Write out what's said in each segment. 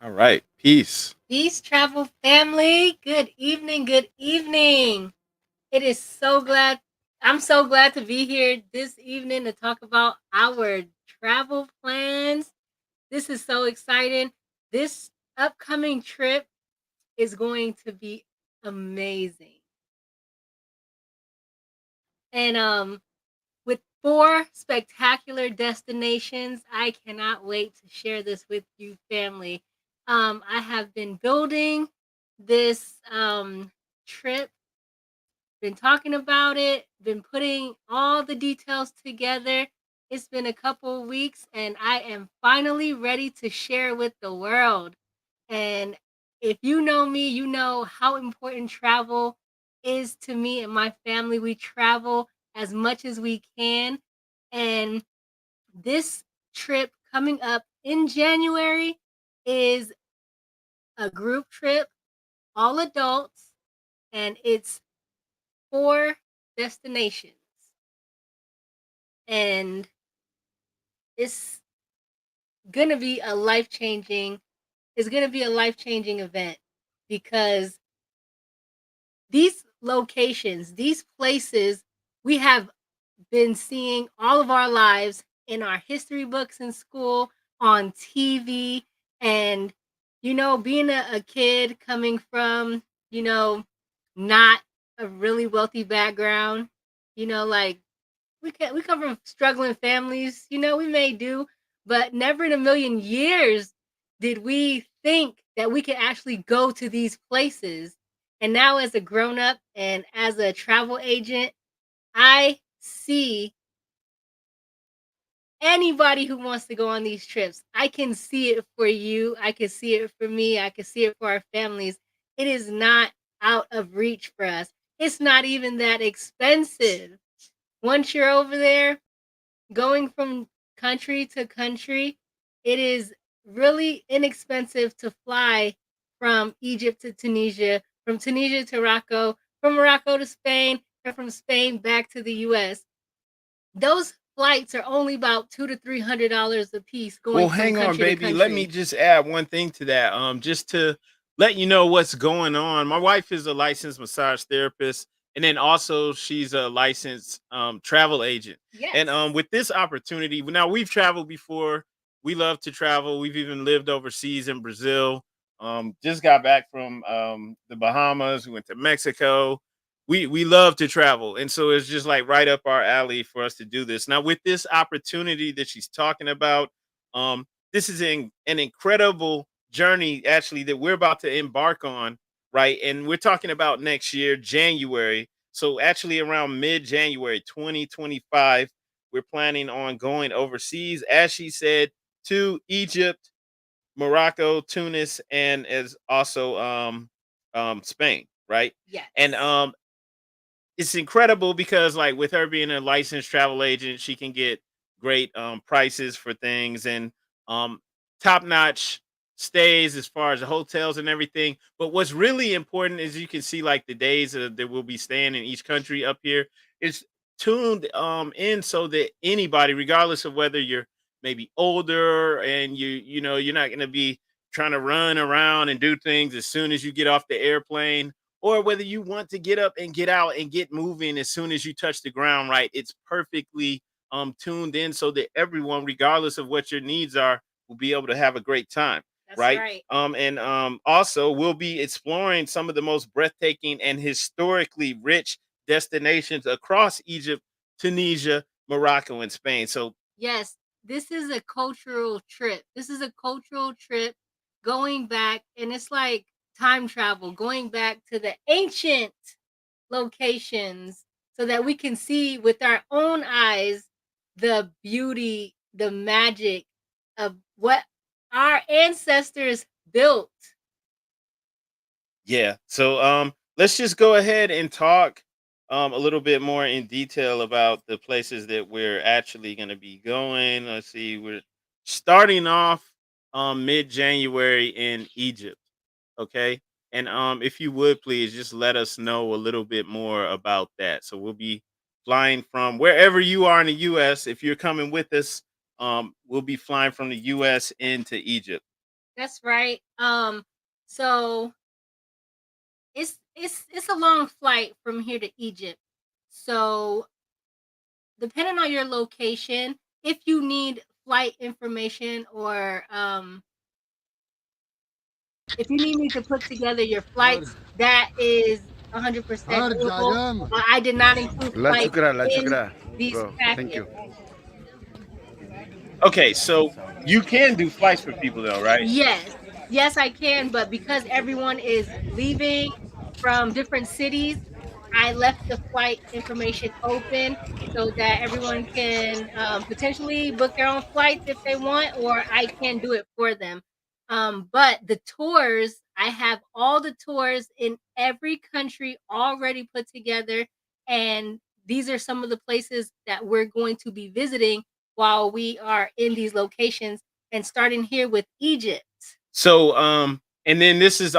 All right. Peace. Peace, travel family. Good evening. Good evening. It is so glad. I'm so glad to be here this evening to talk about our travel plans. This is so exciting. This upcoming trip is going to be amazing. And with four spectacular destinations, I cannot wait to share this with you, family. I have been building this trip, been talking about it, been putting all the details together. It's been a couple of weeks, and I am finally ready to share with the world. And if you know me, you know how important travel is to me and my family. We travel as much as we can. And this trip coming up in January is a group trip, all adults, and it's four destinations. And it's gonna be a life changing it's gonna be a life changing event because these locations, these places we have been seeing all of our lives in our history books in school, on TV, and being a kid coming from, you know, not a really wealthy background, like we come from struggling families, we may do, but never in a million years did we think that we could actually go to these places. And now as a grown up and as a travel agent, I see anybody who wants to go on these trips. I can see it for you. I can see it for me. I can see it for our families. It is not out of reach for us. It's not even that expensive. Once you're over there, going from country to country, it is really inexpensive to fly from Egypt to Tunisia, from Tunisia to Morocco, from Morocco to Spain, and from Spain back to the US. Those flights are only about $200 to $300 a piece Well, going from hang on, country to baby. Let me country. just add one thing to that. Just to let you know what's going on. My wife is a licensed massage therapist, and then also she's a licensed travel agent. And Yes. with this opportunity, now we've traveled before. We love to travel. We've even lived overseas in Brazil. Just got back from the Bahamas. We went to Mexico. We love to travel, and so it's just like right up our alley for us to do this. Now, with this opportunity that she's talking about, this is an incredible journey actually that we're about to embark on, right? And we're talking about next year, January. So actually around mid-January 2025, we're planning on going overseas, as she said, to Egypt, Morocco, Tunis, and as also Spain, right? And Yes. it's incredible because like with her being a licensed travel agent, she can get great prices for things and um top notch stays as far as the hotels and everything. But what's really important is you can see like the days that we'll be staying in each country up here. It's tuned in so that anybody, regardless of whether you're maybe older and you're not going to be trying to run around and do things as soon as you get off the airplane, or whether you want to get up and get out and get moving as soon as you touch the ground, right? It's perfectly tuned in so that everyone, regardless of what your needs are, will be able to have a great time, That's right? right. And also we'll be exploring some of the most breathtaking and historically rich destinations across Egypt, Tunisia, Morocco, and Spain. So Yes, this is a cultural trip. This is a cultural trip going back, and it's like time travel, going back to the ancient locations so that we can see with our own eyes the beauty, the magic of what our ancestors built. yeah. So let's just go ahead and talk a little bit more in detail about the places that we're actually going to be going. Let's see. We're starting off mid-January in Egypt, okay? And if you would please just let us know a little bit more about that. So we'll be flying from wherever you are in the US. If you're coming with us, we'll be flying from the US into Egypt. That's right. So it's a long flight from here to Egypt. So depending on your location, if you need flight information or if you need me to put together your هرج flights, that is 100% هرجع doable. ياما. I did not include لا flights شكرا لا in شكرا these bro, thank packets. you. Okay, so you can do flights for people though, right? Yes. Yes, I can, but because everyone is leaving from different cities, I left the flight information open so that everyone can, potentially book their own flights if they want, or I can do it for them. But the tours, I have all the tours in every country already put together, and these are some of the places that we're going to be visiting while we are in these locations, and starting here with Egypt. So, and then this is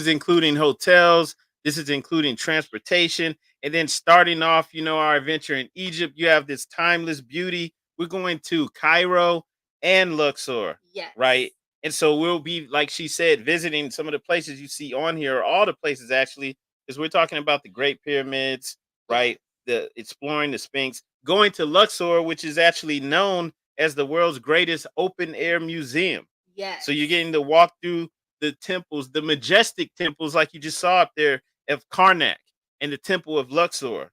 including hotels, this is including transportation, and then starting off, our adventure in Egypt, you have this timeless beauty. We're going to Cairo and Luxor, Yes. right? And so we'll be, like she said, visiting some of the places you see on here, or all the places actually, because we're talking about the Great Pyramids, Yes. right? The exploring the Sphinx, going to Luxor, which is actually known as the world's greatest open air museum. Yes. So you're getting to walk through the temples, the majestic temples, like you just saw up there of Karnak and the Temple of Luxor,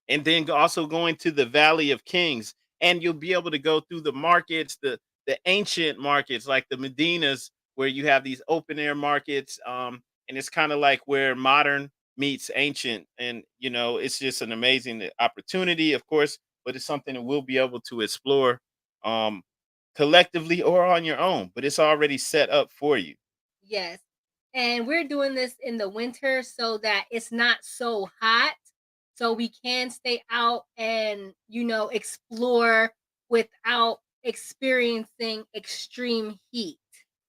and then also going to the Valley of Kings. And you'll be able to go through the markets, the ancient markets, like the Medinas, where you have these open air markets. And it's kind of like where modern meets ancient. And it's just an amazing opportunity, of course, but it's something that we'll be able to explore um collectively or on your own, but it's already set up for you. Yes. And we're doing this in the winter so that it's not so hot. So we can stay out and, explore without experiencing extreme heat.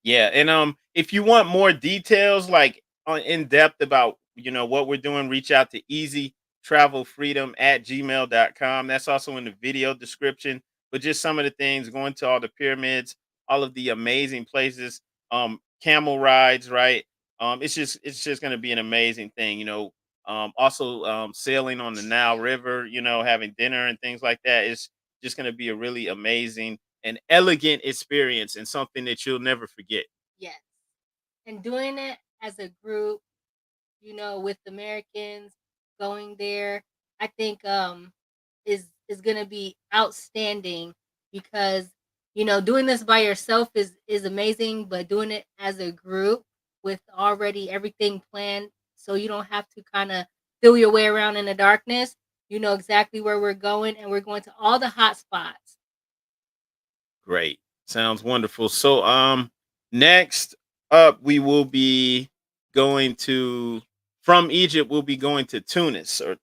Yeah, and if you want more details, like in depth about what we're doing, reach out to easytravelfreedom@gmail.com. That's also in the video description. But just some of the things, going to all the pyramids, all of the amazing places, camel rides, right? It's just going to be an amazing thing. Also sailing on the Nile River, having dinner and things like that. It's just going to be a really amazing and elegant experience, and something that you'll never forget. Yes. And doing it as a group, with Americans going there, I think is gonna be outstanding because doing this by yourself is amazing, but doing it as a group with already everything planned, so you don't have to kind of feel your way around in the darkness. You know exactly where we're going, and we're going to all the hot spots. Great. Sounds wonderful. So next up we will be going to from Egypt, we'll be going to Tunis, or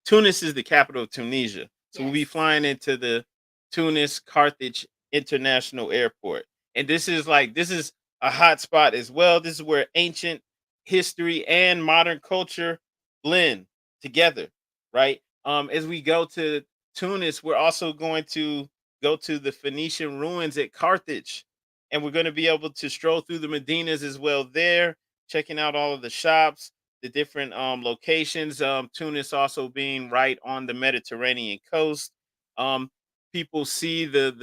Tunis is the capital of Tunisia. So we'll be Yes. flying into the Tunis Carthage International Airport. And this is a hot spot as well. This is where ancient history and modern culture blend together, right? As we go to Tunis, we're also going to go to the Phoenician ruins at Carthage. And we're going to be able to stroll through the Medinas as well there, checking out all of the shops, the different locations. Tunis also being right on the Mediterranean coast. Um, People see the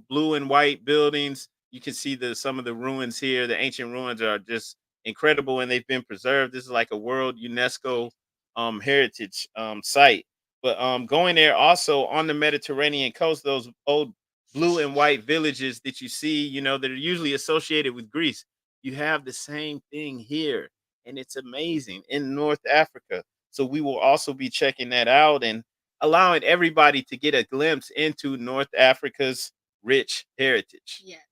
blue and white buildings. You can see some of the ruins here. The ancient ruins are just incredible, and they've been preserved. This is like a World UNESCO heritage site. But going there also on the Mediterranean coast, those old blue and white villages that you see, that are usually associated with Greece, you have the same thing here, and it's amazing in North Africa. So we will also be checking that out and allowing everybody to get a glimpse into North Africa's rich heritage, Yes.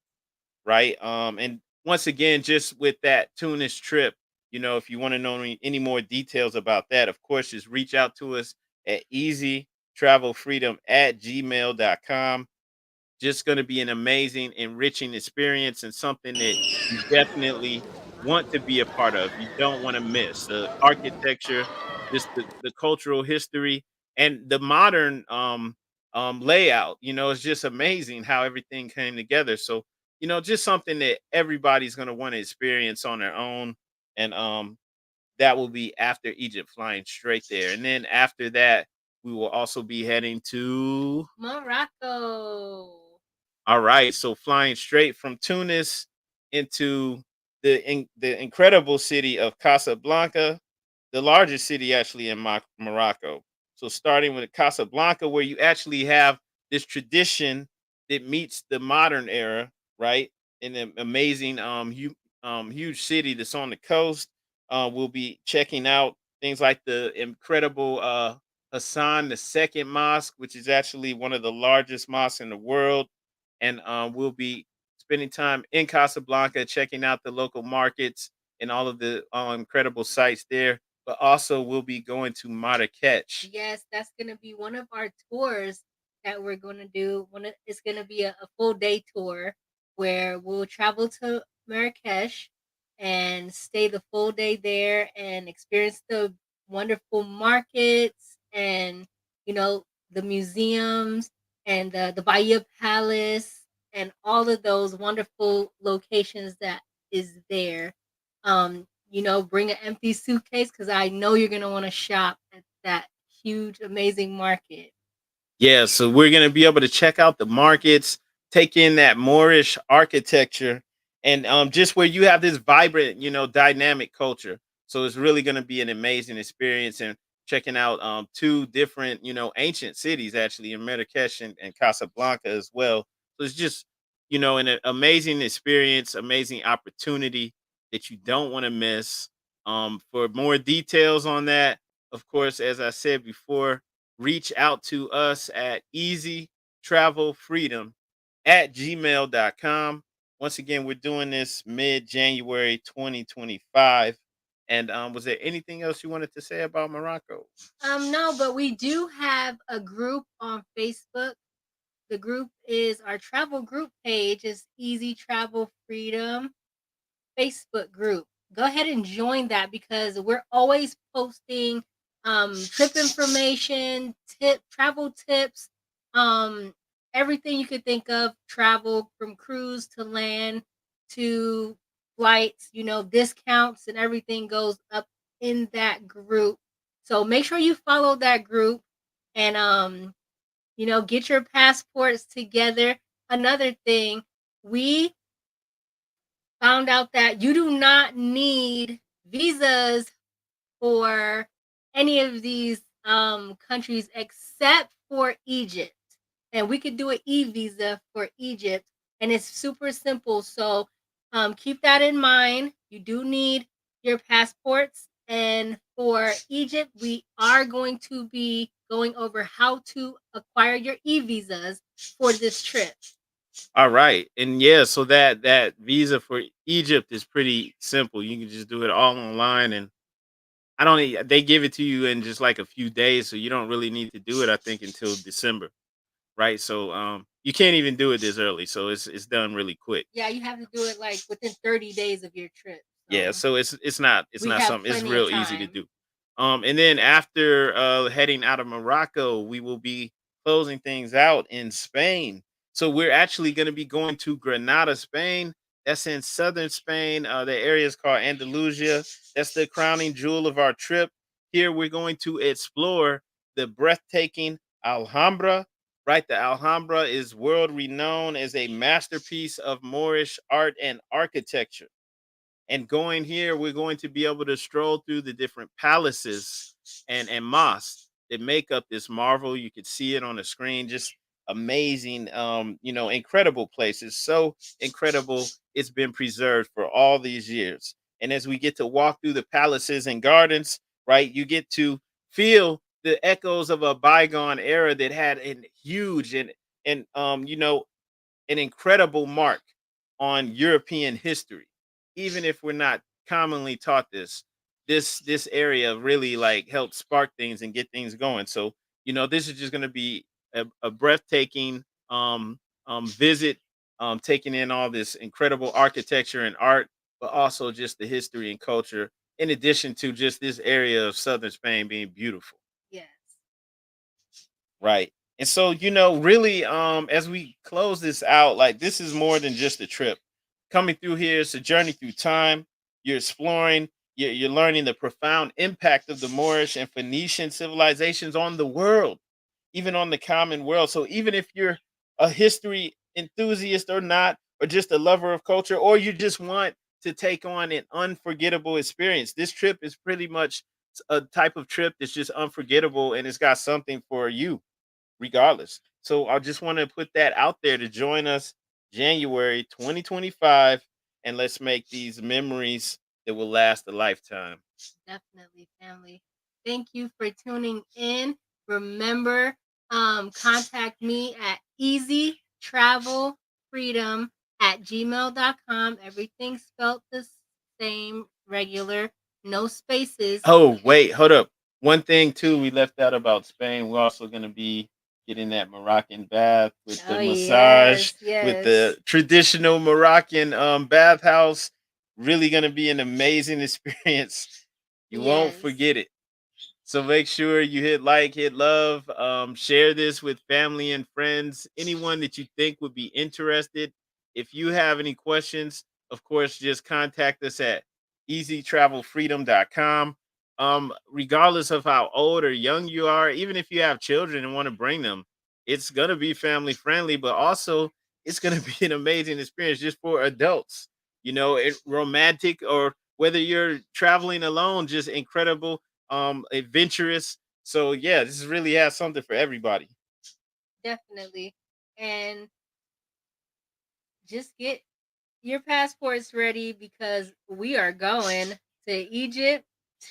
right? And once again, just with that Tunis trip, if you want to know any more details about that, of course, just reach out to us at easytravelfreedom@gmail.com. Just going to be an amazing, enriching experience, and something that you definitely want to be a part of. You don't want to miss the architecture, just the cultural history, and the modern layout. It's just amazing how everything came together. So just something that everybody's going to want to experience on their own. And that will be after Egypt, flying straight there. And then after that, we will also be heading to. Morocco. All right, so flying straight from Tunis into the incredible city of Casablanca, the largest city actually in Morocco. So starting with Casablanca, where you actually have this tradition that meets the modern era, right? In an amazing, huge city that's on the coast. We'll be checking out things like the incredible Hassan II Mosque, which is actually one of the largest mosques in the world. And we'll be spending time in Casablanca, checking out the local markets and all of the incredible sites there. But also, we'll be going to Marrakech. Yes, that's gonna be one of our tours that we're gonna do. It's gonna be a full day tour where we'll travel to Marrakech and stay the full day there and experience the wonderful markets and the museums and the Bahia Palace and all of those wonderful locations that is there. Bring an empty suitcase because I know you're gonna want to shop at that huge, amazing market. Yeah, so we're gonna be able to check out the markets, take in that Moorish architecture, and just where you have this vibrant, dynamic culture. So it's really gonna be an amazing experience, and checking out two different, ancient cities actually in Marrakech and Casablanca as well. So it's just, an amazing experience, amazing opportunity that you don't want to miss. For more details on that, of course, as I said before, reach out to us at easytravelfreedom@gmail.com. Once again, we're doing this mid January 2025. And was there anything else you wanted to say about Morocco? No, but we do have a group on Facebook. The group is our travel group page is Easy Travel Freedom Facebook group. Go ahead and join that because we're always posting trip information, travel tips, um everything you could think of, travel from cruise to land to flights, discounts and everything goes up in that group. So make sure you follow that group and get your passports together. Another thing, we found out that you do not need visas for any of these countries except for Egypt. And we could do an e-visa for Egypt and it's super simple. So keep that in mind. You do need your passports. And for Egypt, we are going to be going over how to acquire your e-visas for this trip. All right. And yeah, so that visa for Egypt is pretty simple. You can just do it all online, and I don't they give it to you in just like a few days, so you don't really need to do it I think until December, right? So you can't even do it this early, so it's done really quick. Yeah, you have to do it like within 30 days of your trip. Yeah, So so it's we not have something, it's plenty of real easy to time. do. And then after heading out of Morocco, we will be closing things out in Spain. So we're actually going to be going to Granada, Spain. That's in southern Spain. The area is called Andalusia. That's the crowning jewel of our trip. Here we're going to explore the breathtaking Alhambra. Right, the Alhambra is world renowned as a masterpiece of Moorish art and architecture. And going here, we're going to be able to stroll through the different palaces and mosques that make up this marvel. You could see it on the screen, just amazing, incredible places. So incredible, it's been preserved for all these years. And as we get to walk through the palaces and gardens, right, you get to feel the echoes of a bygone era that had a huge and an incredible mark on European history. Even if we're not commonly taught this area really like helped spark things and get things going. So, this is just gonna be a breathtaking visit, taking in all this incredible architecture and art, but also just the history and culture, in addition to just this area of southern Spain being beautiful. Yes. Right. And so, really, as we close this out, like this is more than just a trip. Coming through here is a journey through time. You're exploring, you're learning the profound impact of the Moorish and Phoenician civilizations on the world, even on the common world. So, even if you're a history enthusiast or not, or just a lover of culture, or you just want to take on an unforgettable experience, this trip is pretty much a type of trip that's just unforgettable and it's got something for you regardless. So I just want to put that out there to join us January 2025, and let's make these memories that will last a lifetime. Definitely, family. Thank you for tuning in. Remember, contact me at easytravelfreedom@gmail.com. Everything spelled the same, regular, no spaces. Oh, wait, hold up. One thing too we left out about Spain, we're also going to be getting that Moroccan bath with Oh, the massage, yes, with yes, the traditional Moroccan bathhouse. Really going to be an amazing experience. You won't yes. forget it. So make sure you hit like, hit love, share this with family and friends, anyone that you think would be interested. If you have any questions, of course, just contact us at easytravelfreedom.com. Regardless of how old or young you are, even if you have children and want to bring them, it's going to be family friendly, but also it's going to be an amazing experience just for adults. Romantic, or whether you're traveling alone, just incredible, adventurous. So yeah, this really has something for everybody. Definitely. And just get your passports ready because we are going to Egypt,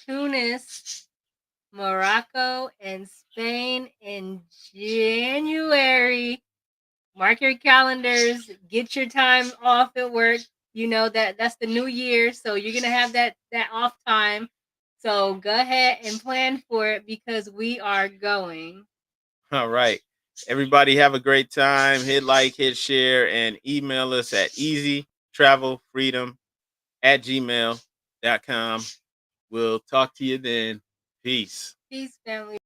Tunis, Morocco, and Spain in January. Mark your calendars, get your time off at work. You know that's the new year, so you're gonna have that off time. So go ahead and plan for it because we are going. All right. Everybody have a great time. Hit like, hit share, and email us at easytravelfreedom@gmail.com. We'll talk to you then. Peace. Peace, family.